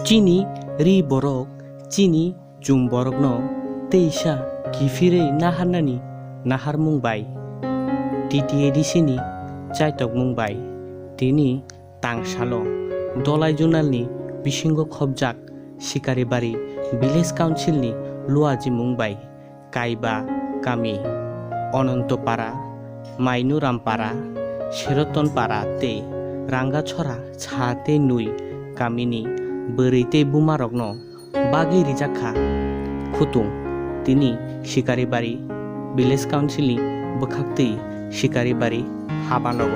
Chini ri borok chini jung borok no teisa kifirei naharnani nahar mungbai titi edisini chaitok mungbai tini tangsalo dolai junalni bisingo khobjak sikari bari village council ni luaji mungbai kaiba kami অনন্তপাড়া মাইনুরামপাড়া সেরতনপাড়া te রাঙ্গাছড়া ছাতে নুই কামিনি বৈরৈতে বুমারগ্ন বাগি রিজাখা খুতুং তিনি শিকারি Bari village কাউন্সিলনি বখাক্তেই শিকারি বাড়ি হাবানগ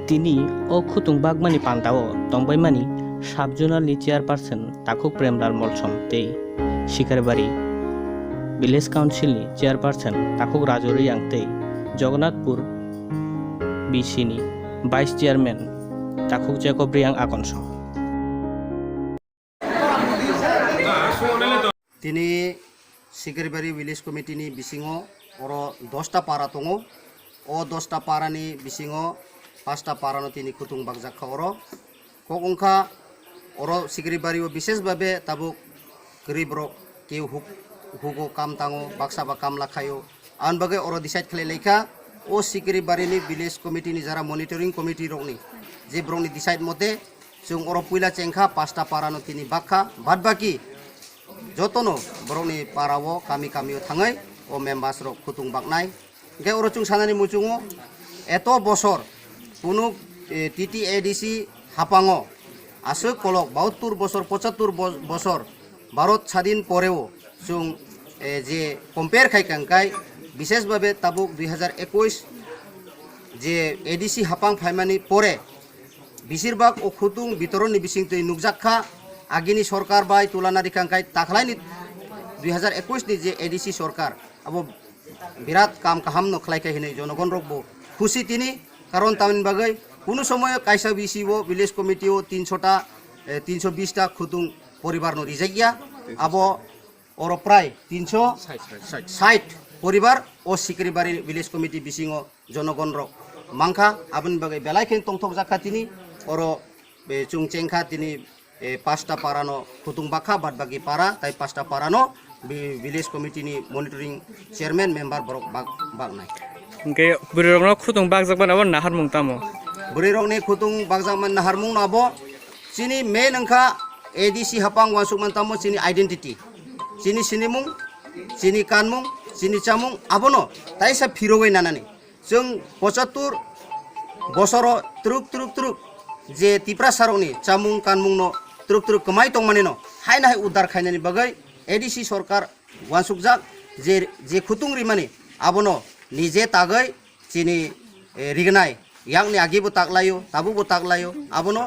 তিনি ও খুতুং বাগমানি পান্তাও তংবাইমানি সাবজোনালনি চেয়ারপারসন তাকুক প্রেমলাল মলসম te শিকারি বাড়ি ভিলেজ কাউন্সিলনি চেয়ারপারসন তাকুক রাজৌরি আংতে জগন্নাথপুর বিসিনি ভাইস চেয়ারম্যান তাকুক জেকব রিয়াং আকনস তিনি শিকারিবাড়ি ভিলেজ কমিটিনি বিসিङो अरो 10टा पारा दङ ओ 10टा पारानि बिसिङो 5टा पारानो তিনি खुतुं बागजाखा अरो कगंखा अरो शिकारिबाड़ियाव विशेषभावे ताबुक गरिब रक केउ हुगो काम ताङो बाक्साबा काम लाखायो आन बागै अरो डिसाइड खालायलायखा ओ शिकारिबाड़िनि ভিলেজ कमिटिनि जारा मनिटरिं कमिटि रकनि जे ब्रंनि डिसाइड मते जों अरो पुइला चेंखा 5टा पारानो তিনি बाखा बाद बाकी जतनो बरंनि पारावो कामि कामियो थाङै ओ मेम्बार्स रक खुतुं बागनाय गे अरो चुं सानानि मुचुङो एतो बसर कुनु टीटीएडीसी हापाङो आसो कलक 72 बसर 75 बसर भारत स्वाधीन परेও जों जे कम्पेयर खायखांखाय विशेषभावे ताबुक 2021 जे एडीसी हापां फाइमानि परे बेसिरभाग ओ खुतुं बितरननि बिसिंतै नुकजाखा आगिनि सरकार बाय तुलना दिखांखाय ताखलायनि 2021 नि जे एडीसी सरकार अब बिराट काम काहामनो खलायखाय हिनै जनगण रकबो खुशी तिनि कारण तामिन बागै कुनु समय कायसा बिसिबो ভিলেজ कमिटिओ 320टा खुतुं परिवारनो रिजाइया अब अरो प्राय 360 परिवार ओ शिकारिबाड़ि ভিলেজ कमिटि बिसिङो जनगण रक मांखा आबनि बागै बेलायखेन तंथक जाखा तिनि अरो बे चुंचेंखा तिनि 5टा पारानो खुतुं बाखा बाद बाकी पारा ताई 5टा पारानो ভিলেজ कमिटिनि मनिटरिं चेयरमैन मेम्बार बरक बागनाय ओंके बुरिरंनो खुतुं बागजाकबान अब नाहार मुंतामो बुरिरंनि खुतुं बागजाकमान नाहार मुं नाबो चिनि मेन अंखा एडीसी हापां वासुकमान तामो चिनि आइडेंटिटी चिनि सिनिमुं चिनि कानमुं चिनि चामुं आबनो ताइसा फिरोगै नानानि जों 75 बसरो त्रुक जे तिप्रा सारनि चामुं कानमुंनो त्रुक कमाय तंमानिनो हायना हाय उद्धार खायनानि बागै एडीसी सरकार वासुकजाक जे खुतुं रिमानि आबनो निजे तागै चिनि रिगनाय यागनि आगिबो ताकलायो ताबुबो ताकलायो आबनो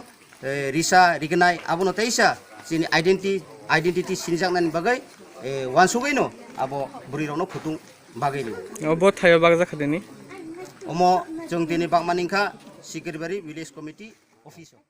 रिसा रिगनाय आबनो तैसा चिनि आइडेंटिटी सिनजाकनानि बागै वानसुगैनो आबो बुरिरंनो खुतुं बागैनो अब थायो बागजाखादेनि अमो जों दिनै बागमानिखा शिकारिबाड़ि ভিলেজ कमिटि अफिसाव